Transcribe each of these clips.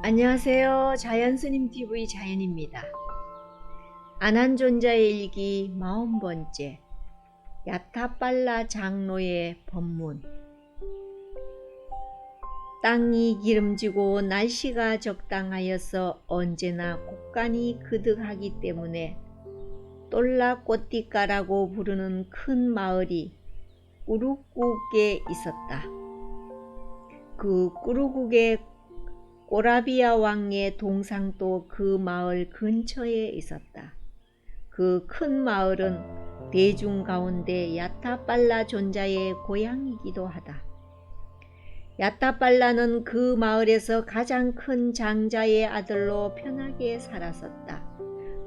안녕하세요. 자연스님TV 자연입니다. 안한존자의 일기 40번째 야타빨라 장로의 법문. 땅이 기름지고 날씨가 적당하여서 언제나 곡간이 그득하기 때문에 똘라꼬띠까라고 부르는 큰 마을이 꾸루국에 있었다. 그 꾸루국의 꼬라비아 왕의 동상도 그 마을 근처에 있었다. 그 큰 마을은 대중 가운데 야타빨라 존자의 고향이기도 하다. 야타빨라는 그 마을에서 가장 큰 장자의 아들로 편하게 살았었다.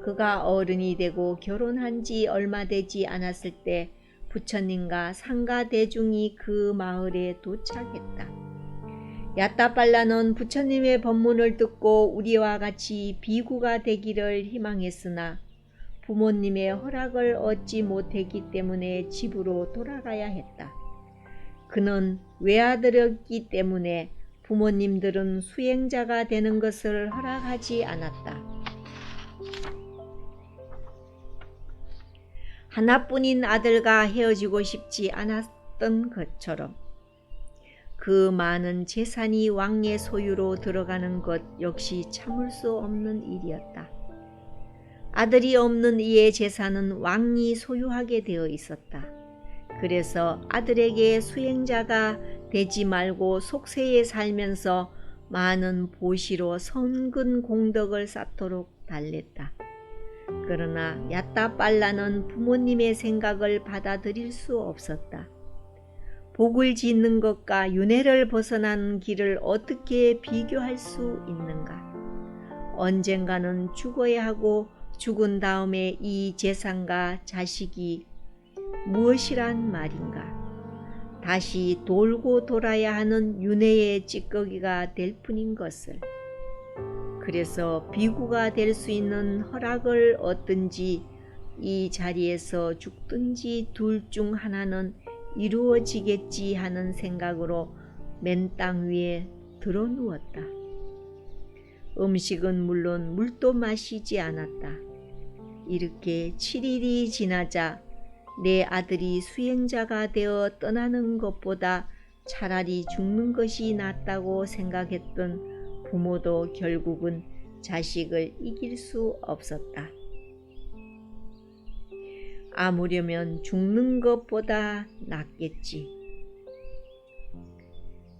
그가 어른이 되고 결혼한 지 얼마 되지 않았을 때 부처님과 상가 대중이 그 마을에 도착했다. 야타빨라는 부처님의 법문을 듣고 우리와 같이 비구가 되기를 희망했으나 부모님의 허락을 얻지 못했기 때문에 집으로 돌아가야 했다. 그는 외아들이었기 때문에 부모님들은 수행자가 되는 것을 허락하지 않았다. 하나뿐인 아들과 헤어지고 싶지 않았던 것처럼 그 많은 재산이 왕의 소유로 들어가는 것 역시 참을 수 없는 일이었다. 아들이 없는 이의 재산은 왕이 소유하게 되어 있었다. 그래서 아들에게 수행자가 되지 말고 속세에 살면서 많은 보시로 성근 공덕을 쌓도록 달랬다. 그러나 야타빨라는 부모님의 생각을 받아들일 수 없었다. 복을 짓는 것과 윤회를 벗어나는 길을 어떻게 비교할 수 있는가? 언젠가는 죽어야 하고 죽은 다음에 이 재산과 자식이 무엇이란 말인가? 다시 돌고 돌아야 하는 윤회의 찌꺼기가 될 뿐인 것을. 그래서 비구가 될 수 있는 허락을 얻든지 이 자리에서 죽든지 둘 중 하나는 이루어지겠지 하는 생각으로 맨 땅 위에 들어 누웠다. 음식은 물론 물도 마시지 않았다. 이렇게 7일이 지나자 내 아들이 수행자가 되어 떠나는 것보다 차라리 죽는 것이 낫다고 생각했던 부모도 결국은 자식을 이길 수 없었다. 아무려면 죽는 것보다 낫겠지.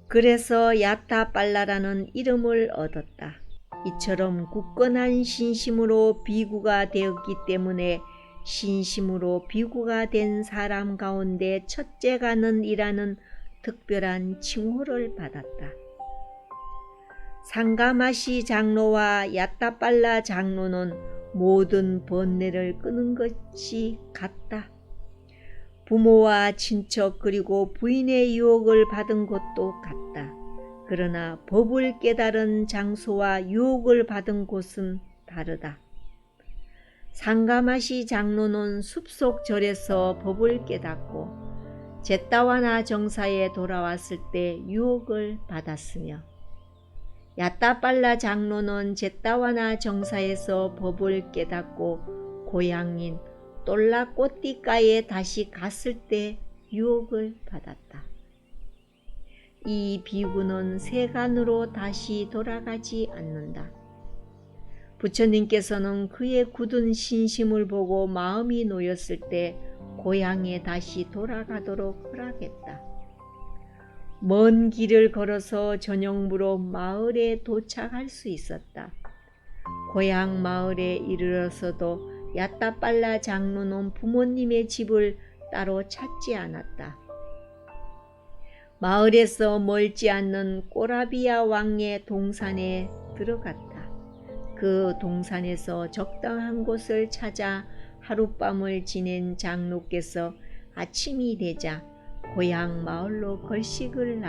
그래서 야타빨라라는 이름을 얻었다. 이처럼 굳건한 신심으로 비구가 되었기 때문에 신심으로 비구가 된 사람 가운데 첫째가는 이라는 특별한 칭호를 받았다. 상가마시 장로와 야타빨라 장로는 모든 번뇌를 끄는 것이 같다. 부모와 친척 그리고 부인의 유혹을 받은 것도 같다. 그러나 법을 깨달은 장소와 유혹을 받은 곳은 다르다. 상가마시 장로는 숲속 절에서 법을 깨닫고 제타와나 정사에 돌아왔을 때 유혹을 받았으며 야타빨라 장로는 제타와나 정사에서 법을 깨닫고 고향인 똘라꼬띠까에 다시 갔을 때 유혹을 받았다. 이 비구는 세간으로 다시 돌아가지 않는다. 부처님께서는 그의 굳은 신심을 보고 마음이 놓였을 때 고향에 다시 돌아가도록 허락했다. 먼 길을 걸어서 저녁무로 마을에 도착할 수 있었다. 고향 마을에 이르러서도 야타빨라 장로는 부모님의 집을 따로 찾지 않았다. 마을에서 멀지 않는 꼬라비아 왕의 동산에 들어갔다. 그 동산에서 적당한 곳을 찾아 하룻밤을 지낸 장로께서 아침이 되자 고향 마을로 걸식을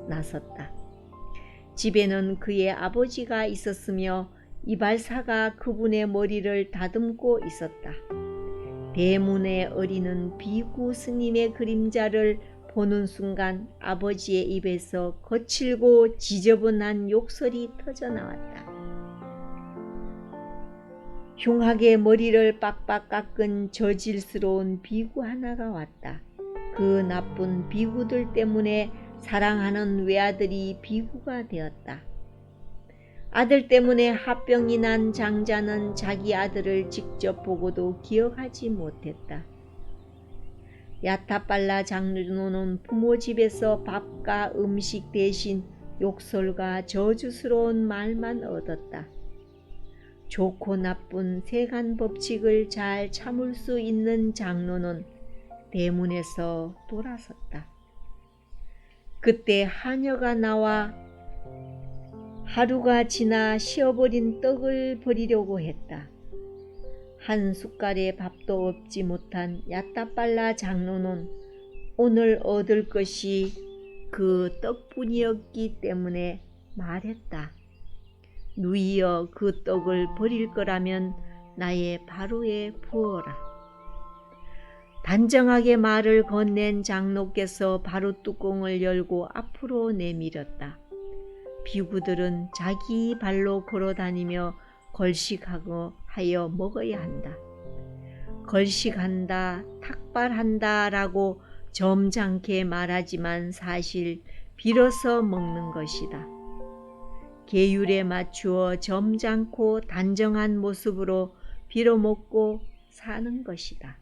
나섰다. 집에는 그의 아버지가 있었으며 이발사가 그분의 머리를 다듬고 있었다. 대문에 어리는 비구 스님의 그림자를 보는 순간 아버지의 입에서 거칠고 지저분한 욕설이 터져나왔다. 흉하게 머리를 빡빡 깎은 저질스러운 비구 하나가 왔다. 그 나쁜 비구들 때문에 사랑하는 외아들이 비구가 되었다. 아들 때문에 합병이 난 장자는 자기 아들을 직접 보고도 기억하지 못했다. 야타빨라 장로는 부모 집에서 밥과 음식 대신 욕설과 저주스러운 말만 얻었다. 좋고 나쁜 세간 법칙을 잘 참을 수 있는 장로는 대문에서 돌아섰다. 그때 하녀가 나와 하루가 지나 쉬어버린 떡을 버리려고 했다. 한 숟갈의 밥도 얻지 못한 야타빨라 장로는 오늘 얻을 것이 그 떡뿐이었기 때문에 말했다. 누이여, 그 떡을 버릴 거라면 나의 바로에 부어라. 단정하게 말을 건넨 장로께서 바로 뚜껑을 열고 앞으로 내밀었다. 비구들은 자기 발로 걸어다니며 걸식하고 하여 먹어야 한다. 걸식한다, 탁발한다 라고 점잖게 말하지만 사실 빌어서 먹는 것이다. 계율에 맞추어 점잖고 단정한 모습으로 빌어먹고 사는 것이다.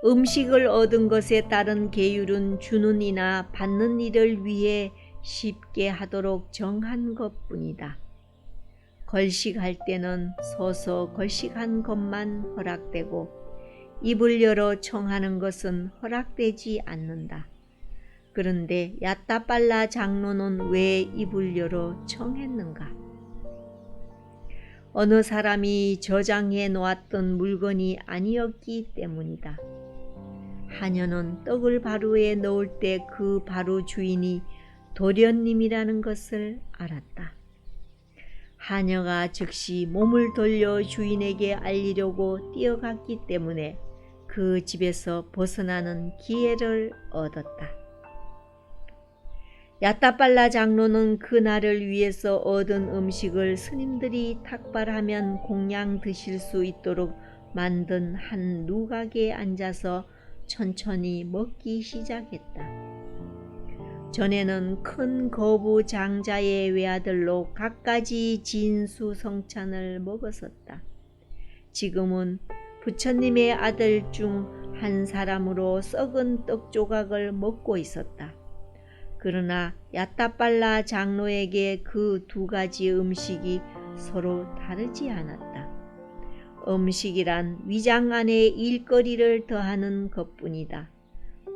음식을 얻은 것에 따른 계율은 주는 이나 받는 이를 위해 쉽게 하도록 정한 것뿐이다. 걸식할 때는 서서 걸식한 것만 허락되고 입을 열어 청하는 것은 허락되지 않는다. 그런데 야타빨라 장로는 왜 입을 열어 청했는가? 어느 사람이 저장해 놓았던 물건이 아니었기 때문이다. 하녀는 떡을 바루에 넣을 때 그 바루 주인이 도련님이라는 것을 알았다. 하녀가 즉시 몸을 돌려 주인에게 알리려고 뛰어갔기 때문에 그 집에서 벗어나는 기회를 얻었다. 야타빨라 장로는 그날을 위해서 얻은 음식을 스님들이 탁발하면 공양 드실 수 있도록 만든 한 누각에 앉아서 천천히 먹기 시작했다. 전에는 큰 거부 장자의 외아들로 갖가지 진수성찬을 먹었었다. 지금은 부처님의 아들 중 한 사람으로 썩은 떡 조각을 먹고 있었다. 그러나 야타빨라 장로에게 그 두 가지 음식이 서로 다르지 않았다. 음식이란 위장 안에 일거리를 더하는 것뿐이다.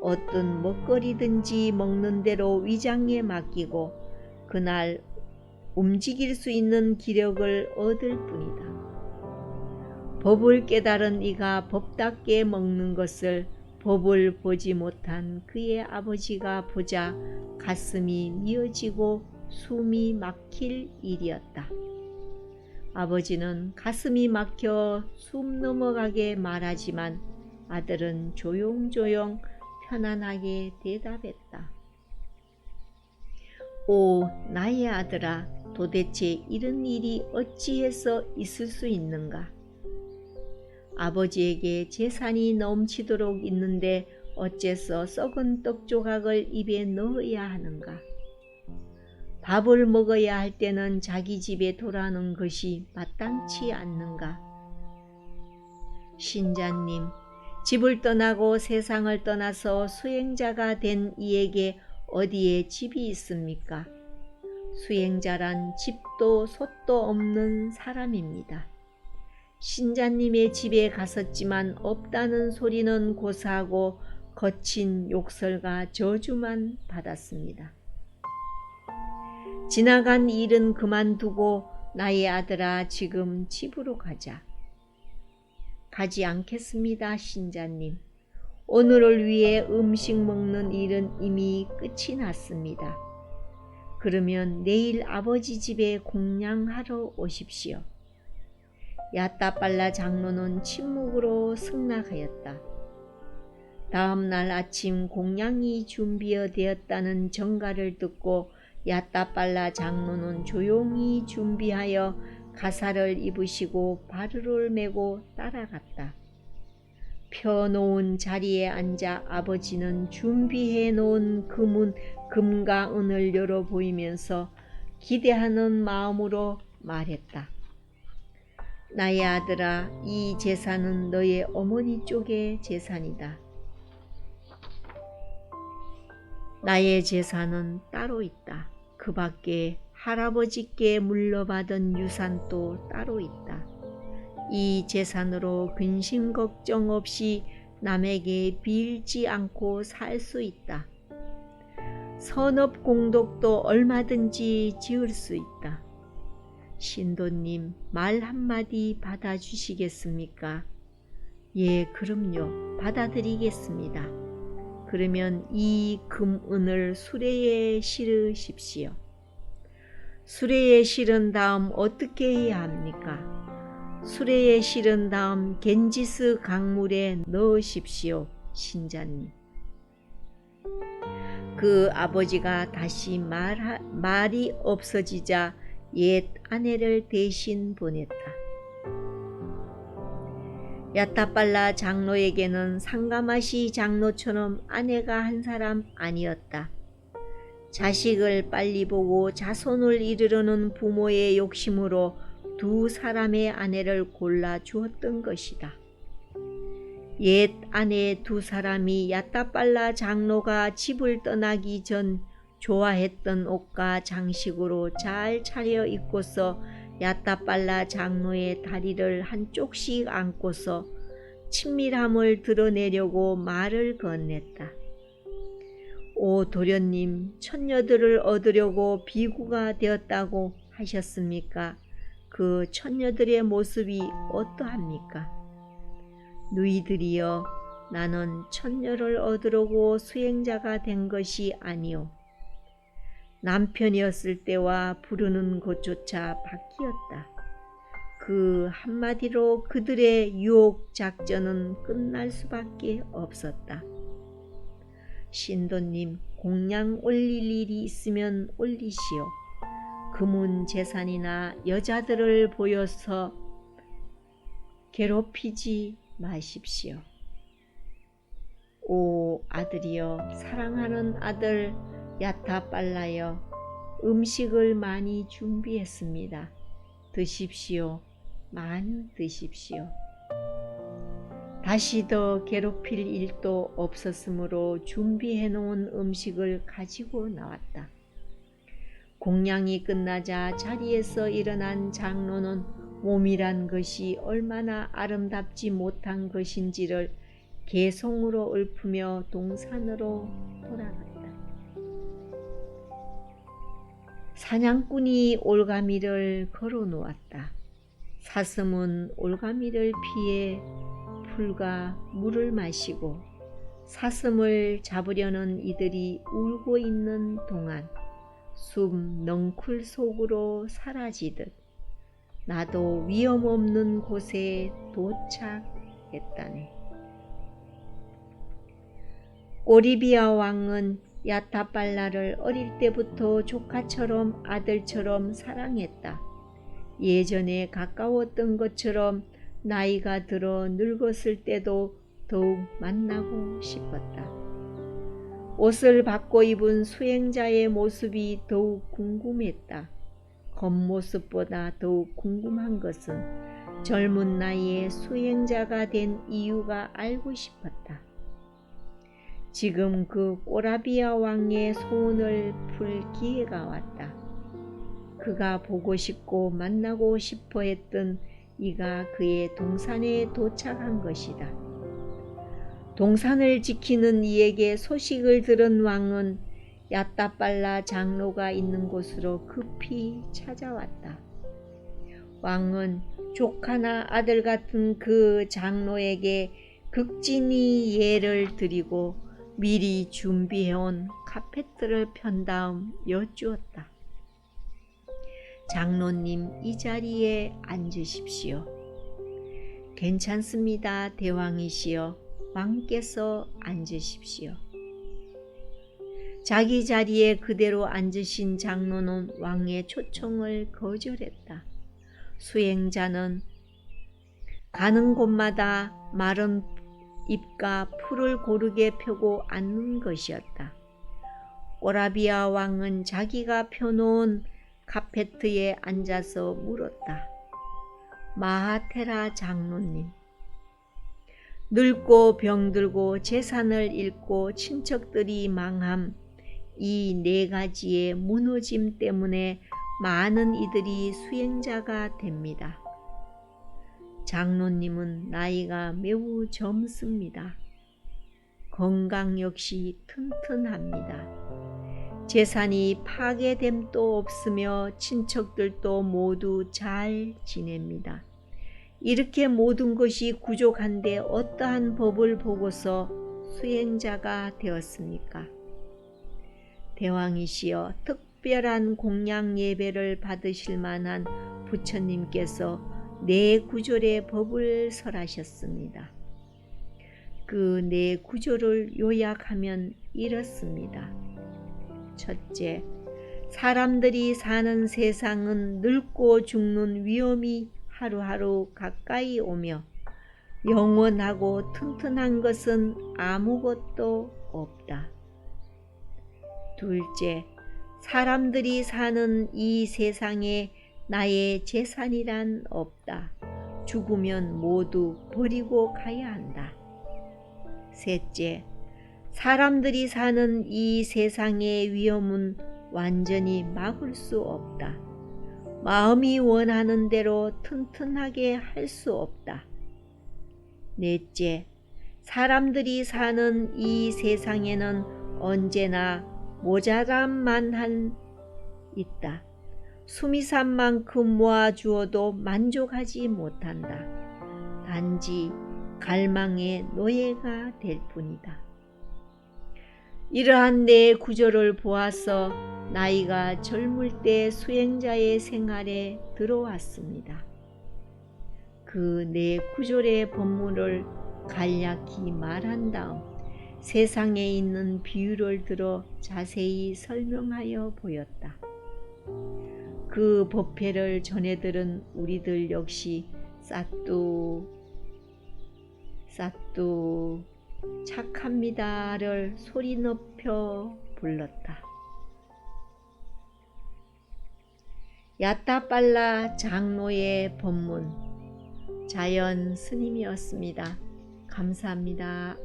어떤 먹거리든지 먹는 대로 위장에 맡기고 그날 움직일 수 있는 기력을 얻을 뿐이다. 법을 깨달은 이가 법답게 먹는 것을 법을 보지 못한 그의 아버지가 보자 가슴이 미어지고 숨이 막힐 일이었다. 아버지는 가슴이 막혀 숨 넘어가게 말하지만 아들은 조용조용 편안하게 대답했다. 오, 나의 아들아, 도대체 이런 일이 어찌해서 있을 수 있는가? 아버지에게 재산이 넘치도록 있는데 어째서 썩은 떡 조각을 입에 넣어야 하는가? 밥을 먹어야 할 때는 자기 집에 돌아오는 것이 마땅치 않는가? 신자님, 집을 떠나고 세상을 떠나서 수행자가 된 이에게 어디에 집이 있습니까? 수행자란 집도 솥도 없는 사람입니다. 신자님의 집에 갔었지만 없다는 소리는 고사하고 거친 욕설과 저주만 받았습니다. 지나간 일은 그만두고 나의 아들아, 지금 집으로 가자. 가지 않겠습니다, 신자님. 오늘을 위해 음식 먹는 일은 이미 끝이 났습니다. 그러면 내일 아버지 집에 공양하러 오십시오. 야타빨라 장로는 침묵으로 승낙하였다. 다음 날 아침 공양이 준비되었다는 전가를 듣고 야따빨라 장로는 조용히 준비하여 가사를 입으시고 바루를 메고 따라갔다. 펴놓은 자리에 앉아 아버지는 준비해 놓은 금과 은을 열어 보이면서 기대하는 마음으로 말했다. 나의 아들아, 이 제사는 너의 어머니 쪽의 제사이다. 나의 제사는 따로 있다. 그 밖에 할아버지께 물려받은 유산도 따로 있다. 이 재산으로 근심 걱정 없이 남에게 빌지 않고 살 수 있다. 선업 공덕도 얼마든지 지을 수 있다. 신도님, 말 한마디 받아주시겠습니까? 예, 그럼요. 받아드리겠습니다. 그러면 이 금은을 수레에 실으십시오. 수레에 실은 다음 어떻게 해야 합니까? 수레에 실은 다음 겐지스 강물에 넣으십시오, 신자님. 그 아버지가 다시 말이 없어지자 옛 아내를 대신 보냈다. 야따빨라 장로에게는 상가마시 장로처럼 아내가 한 사람 아니었다. 자식을 빨리 보고 자손을 이루려는 부모의 욕심으로 두 사람의 아내를 골라 주었던 것이다. 옛 아내 두 사람이 야따빨라 장로가 집을 떠나기 전 좋아했던 옷과 장식으로 잘 차려 입고서 야따빨라 장로의 다리를 한쪽씩 안고서 친밀함을 드러내려고 말을 건넸다. 오 도련님, 처녀들을 얻으려고 비구가 되었다고 하셨습니까? 그 처녀들의 모습이 어떠합니까? 누이들이여, 나는 처녀를 얻으려고 수행자가 된 것이 아니오. 남편이었을 때와 부르는 곳조차 바뀌었다. 그 한마디로 그들의 유혹 작전은 끝날 수밖에 없었다. 신도님, 공양 올릴 일이 있으면 올리시오. 금은 재산이나 여자들을 보여서 괴롭히지 마십시오. 오 아들이여, 사랑하는 아들 야타빨라여, 음식을 많이 준비했습니다. 드십시오. 많이 드십시오. 다시 더 괴롭힐 일도 없었으므로 준비해 놓은 음식을 가지고 나왔다. 공양이 끝나자 자리에서 일어난 장로는 몸이란 것이 얼마나 아름답지 못한 것인지를 개성으로 읊으며 동산으로 돌아갔다. 사냥꾼이 올가미를 걸어 놓았다. 사슴은 올가미를 피해 풀과 물을 마시고 사슴을 잡으려는 이들이 울고 있는 동안 숲 넝쿨 속으로 사라지듯 나도 위험 없는 곳에 도착했다네. 오리비아 왕은 야타빨라를 어릴 때부터 조카처럼 아들처럼 사랑했다. 예전에 가까웠던 것처럼 나이가 들어 늙었을 때도 더욱 만나고 싶었다. 옷을 바꿔 입은 수행자의 모습이 더욱 궁금했다. 겉모습보다 더욱 궁금한 것은 젊은 나이에 수행자가 된 이유가 알고 싶었다. 지금 그 오라비아 왕의 소원을 풀 기회가 왔다. 그가 보고 싶고 만나고 싶어 했던 이가 그의 동산에 도착한 것이다. 동산을 지키는 이에게 소식을 들은 왕은 야따빨라 장로가 있는 곳으로 급히 찾아왔다. 왕은 조카나 아들 같은 그 장로에게 극진히 예를 드리고 미리 준비해온 카페트를 편 다음 여쭈었다. 장로님, 이 자리에 앉으십시오. 괜찮습니다, 대왕이시여. 왕께서 앉으십시오. 자기 자리에 그대로 앉으신 장로는 왕의 초청을 거절했다. 수행자는 가는 곳마다 마른 잎과 풀을 고르게 펴고 앉는 것이었다. 오라비아 왕은 자기가 펴놓은 카페트에 앉아서 물었다. 마하테라 장로님, 늙고 병들고 재산을 잃고 친척들이 망함, 이 네 가지의 무너짐 때문에 많은 이들이 수행자가 됩니다. 장로님은 나이가 매우 젊습니다. 건강 역시 튼튼합니다. 재산이 파괴됨도 없으며 친척들도 모두 잘 지냅니다. 이렇게 모든 것이 부족한데 어떠한 법을 보고서 수행자가 되었습니까? 대왕이시여, 특별한 공양 예배를 받으실 만한 부처님께서 네 구절의 법을 설하셨습니다. 그 네 구절을 요약하면 이렇습니다. 첫째, 사람들이 사는 세상은 늙고 죽는 위험이 하루하루 가까이 오며 영원하고 튼튼한 것은 아무것도 없다. 둘째, 사람들이 사는 이 세상에 나의 재산이란 없다. 죽으면 모두 버리고 가야 한다. 셋째, 사람들이 사는 이 세상의 위험은 완전히 막을 수 없다. 마음이 원하는 대로 튼튼하게 할 수 없다. 넷째, 사람들이 사는 이 세상에는 언제나 모자람만 있다. 숨이 산 만큼 모아주어도 만족하지 못한다. 단지 갈망의 노예가 될 뿐이다. 이러한 네 구절을 보아서 나이가 젊을 때 수행자의 생활에 들어왔습니다. 그 네 구절의 법문을 간략히 말한 다음 세상에 있는 비유를 들어 자세히 설명하여 보였다. 그 법회를 전해 들은 우리들 역시 사뚜 착합니다를 소리 높여 불렀다. 야타빨라 장로의 법문, 자연 스님이었습니다. 감사합니다.